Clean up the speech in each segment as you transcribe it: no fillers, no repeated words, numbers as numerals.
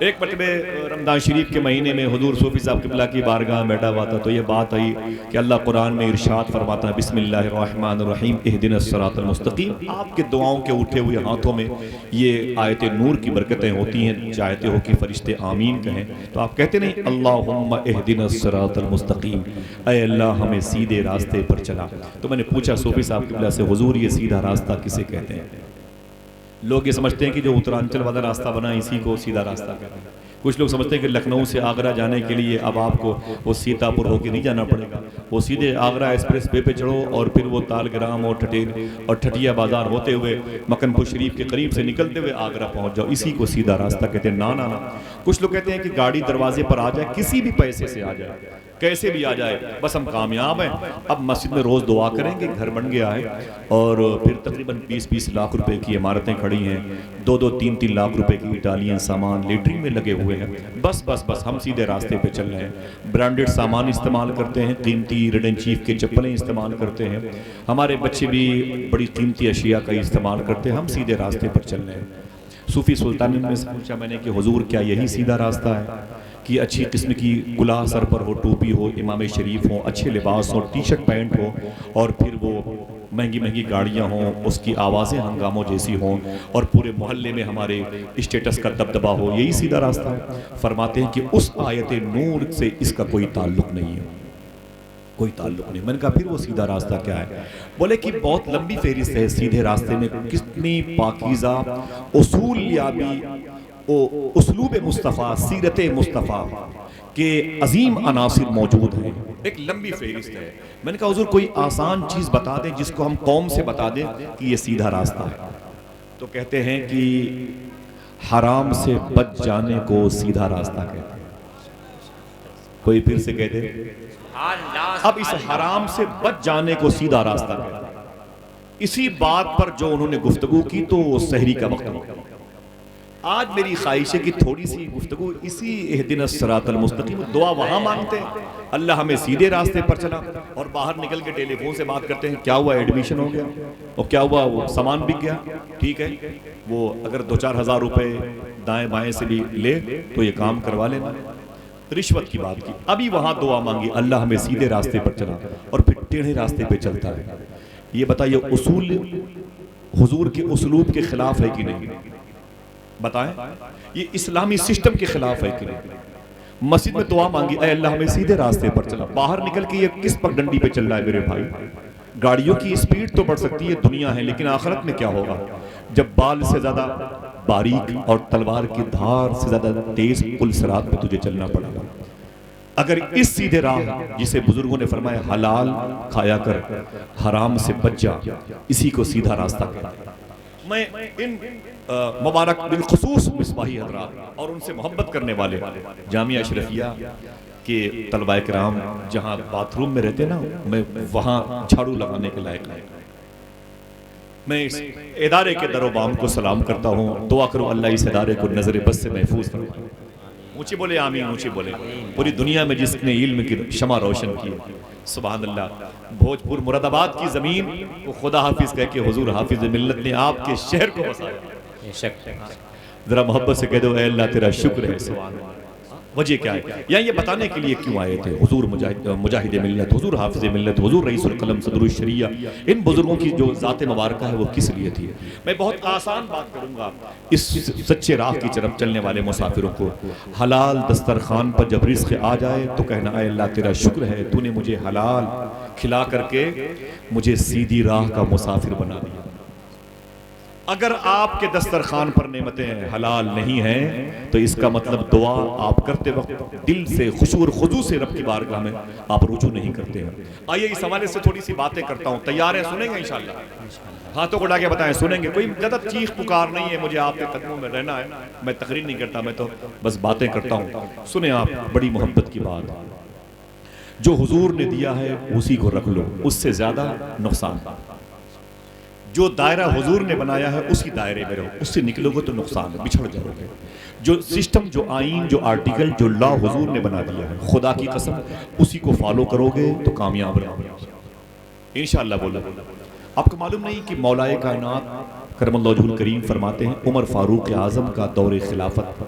ایک مرتبہ رمضان شریف کے مہینے میں حضور صوفی صاحب قبلہ کی بارگاہ میں بیٹھا ہوا تھا تو یہ بات آئی کہ اللہ قرآن میں ارشاد فرماتا ہے بسم اللہ الرحمن الرحیم اہدنا الصراط المستقیم۔ آپ کے دعاؤں کے اٹھے ہوئے ہاتھوں میں یہ آیت نور کی برکتیں ہوتی ہیں، چاہتے ہو کہ فرشتے آمین کہیں تو آپ کہتے نہیں اللہم اہدنا الصراط المستقیم، اے اللہ ہمیں سیدھے راستے پر چلا۔ تو میں نے پوچھا صوفی صاحب قبلہ سے حضور یہ سیدھا راستہ کسے کہتے ہیں؟ لوگ یہ سمجھتے ہیں کہ جو اترانچل والا راستہ بنا اسی کو سیدھا راستہ کہتے ہیں۔ کچھ لوگ سمجھتے ہیں کہ لکھنؤ سے آگرہ جانے کے لیے اب آپ کو وہ سیتا پور ہو کے نہیں جانا پڑے گا، وہ سیدھے آگرہ ایکسپریس وے پہ چڑھو اور پھر وہ تال گرام اور ٹھٹیا بازار ہوتے ہوئے مکن پور شریف کے قریب سے نکلتے ہوئے آگرہ پہنچ جاؤ، اسی کو سیدھا راستہ کہتے ہیں۔ نا نا نا، کچھ لوگ کہتے ہیں کہ گاڑی دروازے پر آ جائے، کسی بھی پیسے سے آ جائے، کیسے بھی آ جائے، بس ہم کامیاب ہیں۔ اب مسجد میں روز دعا کریں گے، گھر بن گیا ہے اور پھر تقریباً 20-20 لاکھ روپے کی عمارتیں کھڑی ہیں، 2-3 لاکھ روپے کی اٹالین سامان لیٹرنگ میں لگے ہوئے ہیں، بس ہم سیدھے راستے پہ چل رہے ہیں۔ برانڈڈ سامان استعمال کرتے ہیں، قیمتی ریڈ اینڈ چیف کے چپلیں استعمال کرتے ہیں، ہمارے بچے بھی بڑی قیمتی اشیاء کا استعمال کرتے ہیں، ہم سیدھے راستے پر چل رہے ہیں۔ صوفی سلطانی میں سے پوچھا میں نے کہ حضور کیا یہی سیدھا راستہ ہے کہ اچھی قسم کی کلاه سر پر ہو، ٹوپی ہو، امام شریف ہو، اچھے لباس ہو، ٹی شرٹ پینٹ ہو اور پھر وہ مہنگی گاڑیاں ہوں، اس کی آوازیں ہنگاموں جیسی ہوں اور پورے محلے میں ہمارے اسٹیٹس کا دبدبہ ہو، یہی سیدھا راستہ ہے؟ فرماتے ہیں کہ اس آیت نور سے اس کا کوئی تعلق نہیں ہے، کوئی تعلق نہیں۔ میں نے کہا پھر وہ سیدھا راستہ کیا ہے؟ بولے کہ بہت لمبی فہرست ہے، سیدھے راستے میں کتنی پاکیزہ اصول یابی اسلوب مصطفیٰ، سیرت مصطفیٰ کے عظیم عناصر موجود ہیں، ایک لمبی فہرست ہے۔ میں نے کہا حضور کوئی آسان چیز بتا دیں جس کو ہم قوم سے بتا دیں کہ یہ سیدھا راستہ ہے۔ تو کہتے ہیں کہ حرام سے بچ جانے کو سیدھا راستہ کہتے ہیں۔ کوئی پھر سے کہتے ہیں اب اس حرام سے بچ جانے کو سیدھا راستہ کہتے ہیں۔ اسی بات پر جو انہوں نے گفتگو کی تو وہ سحری کا وقت ہو گیا۔ آج میری خواہش ہے کہ تھوڑی سی گفتگو اسی اہدنا الصراط المستقیم، دعا وہاں مانگتے ہیں اللہ ہمیں سیدھے راستے پر چلا، اور باہر نکل کے ٹیلی فون سے بات کرتے ہیں کیا ہوا ایڈمیشن ہو گیا اور کیا ہوا وہ سامان بک گیا، ٹھیک ہے وہ اگر 2-4 ہزار روپے دائیں بائیں سے بھی لے تو یہ کام کروا لینا، رشوت کی بات کی۔ ابھی وہاں دعا مانگی اللہ ہمیں سیدھے راستے پر چلا اور پھر ٹیڑھے راستے پہ چلتا ہے۔ یہ بتائیے اصول حضور کے اسلوب کے خلاف ہے کہ نہیں؟ بتائیں یہ اسلامی سسٹم کے خلاف ہے کہ نہیں؟ مسجد میں دعا مانگی اے اللہ ہمیں سیدھے راستے پر چلا، باہر نکل کے یہ کس پگ ڈنڈی پہ چل رہا ہے میرے بھائی؟ گاڑیوں کی اسپیڈ تو بڑھ سکتی ہے، دنیا ہے، لیکن آخرت میں کیا ہوگا جب بال سے زیادہ باریک اور تلوار کی دھار سے زیادہ تیز پل صراط پہ تجھے چلنا پڑے گا۔ اگر اس سیدھے راہ جسے بزرگوں نے فرمایا حلال کھایا کر حرام سے بچ جا، اسی کو سیدھا راستہ کہتے ہیں۔ میں ان مبارک بالخصوص مصباحی حضرات اور ان سے محبت کرنے والے جامعہ اشرفیہ کے طلبہ کرام جہاں باتھ روم میں رہتے نا، میں وہاں جھاڑو لگانے کے لائق ہے۔ میں اس ادارے کے در و بام کو سلام کرتا ہوں، دعا کروں اللہ اس ادارے کو نظر بد سے محفوظ فرمائے۔ اونچی بولے آمین، اونچی بولے۔ پوری دنیا میں جس نے علم کی شمع روشن کی، سبحان اللہ، بھوجپور مراد آباد کی زمین کو خدا حافظ کہہ کے حضور حافظ ملت نے آپ کے شہر کو بسایا۔ ذرا محبت سے کہہ دو اے اللہ تیرا شکر ہے۔ سبحان اللہ۔ وجہ کیا ہے؟ یا یہ بتانے کے لیے کیوں آئے تھے حضور مجاہد ملت، حضور حافظ ملت، حضور رئیس القلم صدر الشریعہ، ان بزرگوں کی جو ذات مبارکہ ہے وہ کس لیے تھی؟ میں بہت آسان بات کروں گا اس سچے راہ کی طرف چلنے والے مسافروں کو۔ حلال دسترخوان پر جب رزق آ جائے تو کہنا اے اللہ تیرا شکر ہے تو نے مجھے حلال کھلا کر کے مجھے سیدھی راہ کا مسافر بنا دیا۔ اگر آپ کے دسترخوان پر نعمتیں حلال نہیں ہیں تو اس کا مطلب دعا آپ کرتے وقت دل سے خشوع اور خضوع سے رب کی بارگاہ میں آپ رجوع نہیں کرتے ہیں۔ آئیے اس حوالے سے تھوڑی سی باتیں کرتا ہوں، تیار ہیں؟ سنیں گے انشاءاللہ؟ ہاتھوں کو اٹھا کے بتائیں سنیں گے؟ کوئی زیادہ چیخ پکار نہیں ہے، مجھے آپ کے قدموں میں رہنا ہے، میں تقریر نہیں کرتا، میں تو بس باتیں کرتا ہوں۔ سنیں آپ بڑی محبت کی بات، جو حضور نے دیا ہے اسی کو رکھ لو، اس سے زیادہ نقصان۔ جو دائرہ حضور نے بنایا ہے اسی دائرے میں رہو، اس سے نکلو گے تو نقصان ہے، بچھڑ جاؤ گے۔ جو سسٹم، جو آئین، جو آرٹیکل، جو لا حضور نے بنا دیا ہے خدا کی قسم اسی کو فالو کرو گے تو کامیاب رہو گے انشاءاللہ۔ بولو آپ کو معلوم نہیں کہ مولا کائنات کرم اللہ وجہہ الکریم فرماتے ہیں عمر فاروق اعظم کا دور خلافت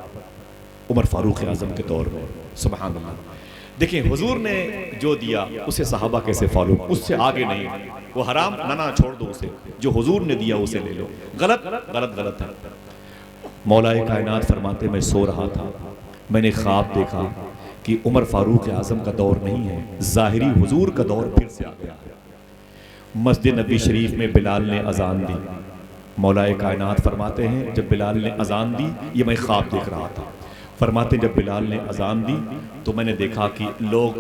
عمر فاروق اعظم کے دور میں، سبحان اللہ۔ دیکھیں حضور نے جو دیا اسے صحابہ کیسے فالو، اس سے آگے نہیں، وہ حرام نہ چھوڑ دو اسے، جو حضور نے دیا اسے لے لو، غلط غلط غلط ہے۔ مولا کائنات فرماتے میں سو رہا تھا، میں نے خواب دیکھا کہ عمر فاروق اعظم کا دور نہیں ہے، ظاہری حضور کا دور پھر سے آ گیا ہے۔ مسجد نبی شریف میں بلال نے اذان دی، مولا کائنات فرماتے ہیں جب بلال نے اذان دی، یہ میں خواب دیکھ رہا تھا، فرماتے جب بلال نے اذان دی تو میں نے دیکھا کہ لوگ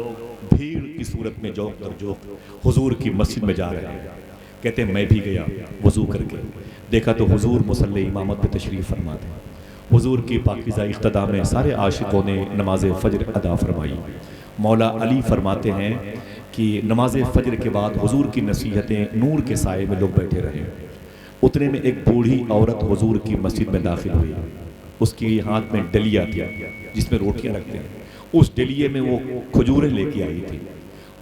بھیڑ کی صورت میں جوق در جوق حضور کی مسجد میں جا رہے ہیں۔ کہتے ہیں میں بھی گیا وضو کر کے، دیکھا تو حضور مصلی امامت پہ تشریف فرماتے ہیں۔ حضور کی پاکیزہ اقتداء میں سارے عاشقوں نے نماز فجر ادا فرمائی۔ مولا علی فرماتے ہیں کہ نماز فجر کے بعد حضور کی نصیحتیں نور کے سائے میں لوگ بیٹھے رہے، اتنے میں ایک بوڑھی عورت حضور کی مسجد میں داخل ہوئی، اس کی ہاتھ میں ڈلیا تھی جس میں روٹیاں رکھتے ہیں، اس ڈلیے میں وہ کھجوریں لے کے آئی تھی،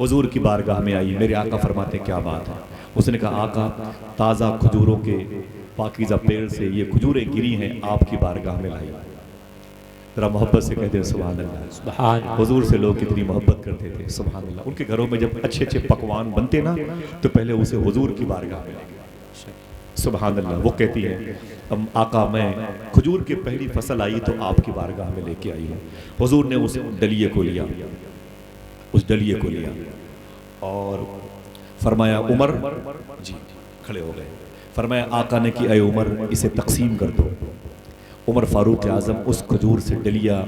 حضور کی بارگاہ میں آئی، میرے آقا فرماتے کیا بات ہے؟ اس نے کہا آقا تازہ کھجوروں کے پاکیزہ پیڑ سے یہ کھجوریں گری ہیں، آپ کی بارگاہ میں لائی۔ ذرا محبت سے کہتے ہیں سبحان اللہ، سبحان اللہ۔ حضور سے لوگ کتنی محبت کرتے تھے، سبحان اللہ۔ ان کے گھروں میں جب اچھے اچھے پکوان بنتے نا تو پہلے اسے حضور کی بارگاہ میں لے گئے، سبحان اللہ۔ وہ کہتی ہے آقا میں کھجور کی پہلی فصل آئی تو آپ کی بارگاہ میں لے کے آئی ہوں۔ حضور نے اس ڈلیے کو لیا، اس ڈلیے کو لیا اور فرمایا عمر، جی کھڑے ہو گئے، فرمایا آقا نے کہ اے عمر اسے تقسیم کر دو۔ عمر فاروق اعظم اس کھجور سے ڈلیا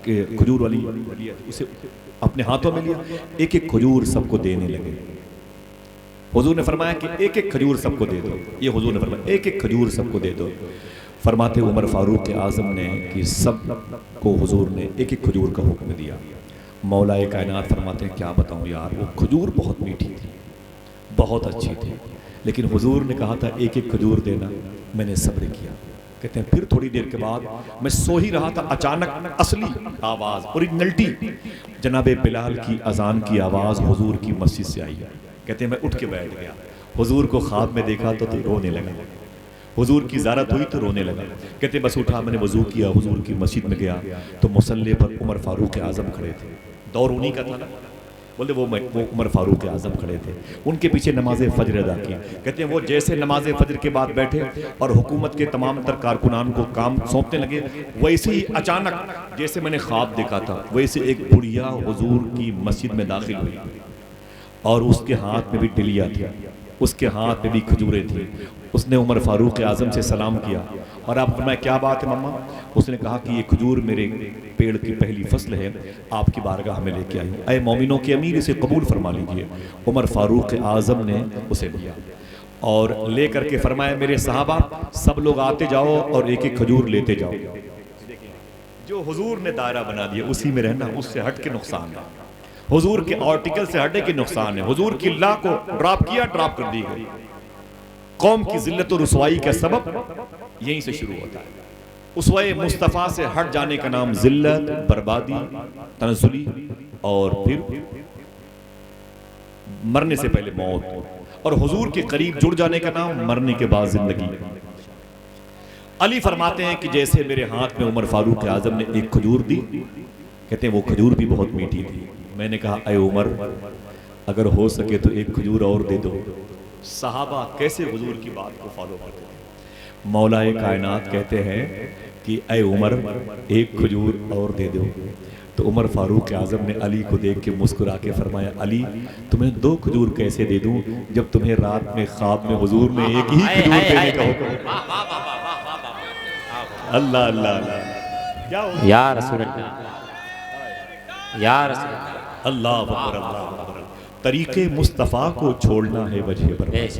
کہ کھجور والی اسے اپنے ہاتھوں میں لیا، ایک ایک کھجور سب کو دینے لگے۔ حضور نے فرمایا کہ ایک ایک کھجور سب کو دے دو، یہ حضور نے فرمایا ایک ایک کھجور سب کو دے دو۔ فرماتے عمر فاروق اعظم نے کہ سب کو حضور نے ایک ایک کھجور کا حکم دیا۔ مولا کائنات فرماتے ہیں کیا بتاؤں یار، وہ کھجور بہت میٹھی تھی، بہت اچھی تھی، لیکن حضور نے کہا تھا ایک ایک کھجور دینا، میں نے صبر کیا۔ کہتے ہیں پھر تھوڑی دیر کے بعد میں سو ہی رہا تھا، اچانک اصلی آواز اوریجنلٹی جناب بلال کی اذان کی آواز حضور کی مسجد سے آئی۔ کہتے ہیں میں اٹھ کے بیٹھ گیا، حضور کو خواب میں دیکھا تو رونے لگا، حضور کی زیارت ہوئی تو رونے لگا۔ کہتے ہیں بس اٹھا، میں نے وضو کیا، حضور کی مسجد میں گیا تو مصلی پر عمر فاروق اعظم کھڑے تھے، دور انہی کا تھا نا، بولے وہ عمر فاروق اعظم کھڑے تھے، ان کے پیچھے نماز فجر ادا کی۔ کہتے ہیں وہ جیسے نماز فجر کے بعد بیٹھے اور حکومت کے تمام تر کارکنان کو کام سونپنے لگے، ویسے ہی اچانک جیسے میں نے خواب دیکھا تھا ویسے ایک بڑھیا حضور کی مسجد میں داخل ہوئی اور اس کے ہاتھ میں بھی ڈلیا تھی، اس کے ہاتھ میں بھی کھجوریں تھیں۔ اس نے عمر فاروق اعظم سے سلام کیا اور آپ فرمایا کیا بات ہے ماما؟ اس نے کہا کہ یہ کھجور میرے پیڑ کی پہلی فصل ہے، آپ کی بارگاہ میں لے کے آئی ہوں، اے مومنوں کے امیر اسے قبول فرما لیجئے۔ عمر فاروق اعظم نے اسے لیا اور لے کر کے فرمایا میرے صحابہ سب لوگ آتے جاؤ اور ایک ایک کھجور لیتے جاؤ۔ جو حضور نے دائرہ بنا دیا اسی میں رہنا، اس سے ہٹ کے نقصان ہے، حضور کے آرٹیکل سے ہٹے کے نقصان ہے۔ حضور کی لا کو ڈراپ کیا، ڈراپ کر دی گئی۔ قوم کی ذلت و رسوائی کا سبب یہیں سے شروع ہوتا ہے۔ اسوہ مصطفیٰ سے ہٹ جانے کا نام ذلت، بربادی، تنزلی اور پھر مرنے سے پہلے موت، اور حضور کے قریب جڑ جانے کا نام مرنے کے بعد زندگی۔ علی فرماتے ہیں کہ جیسے میرے ہاتھ میں عمر فاروق اعظم نے ایک کھجور دی، کہتے ہیں وہ کھجور بھی بہت میٹھی تھی، میں نے کہا اے عمر اگر ہو سکے تو ایک کھجور اور دے دو۔ صحابہ کیسے حضور کی بات کو فالو کرتے ہیں؟ مولا کائنات کہتے ہیں کہ اے عمر ایک کھجور اور دے دو، تو عمر فاروق اعظم نے علی کو دیکھ کے مسکرا کے فرمایا علی تمہیں دو کھجور کیسے دے دوں جب تمہیں رات میں خواب میں حضور نے ایک ہی کھجور دینے کا حکم۔ اللہ اللہ اللہ، یا رسول اللہ، یا رسول اللہ، اللہ اکبر اللہ اکبر۔ طریق مصطفیٰ کو چھوڑنا ہے وجہ برباد،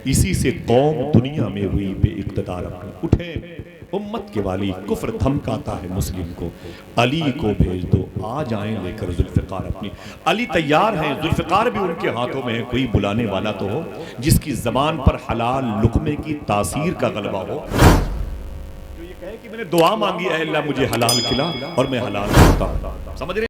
اسی سے قوم دنیا میں ہوئی بے اقتدار اپنی۔ اٹھیں امت کے والی، کفر دھمکاتا ہے مسلم کو، علی کو بھیج دو آ جائیں لے کر ذوالفقار اپنی۔ علی تیار ہیں، ذوالفقار بھی ان کے ہاتھوں میں ہے، کوئی بلانے والا تو ہو جس کی زبان پر حلال لقمے کی تاثیر کا غلبہ ہو، جو یہ کہے کہ میں نے دعا مانگی اے اللہ مجھے حلال کھلا اور میں حلال کھاتا ہوں۔ سمجھ رہے ہیں؟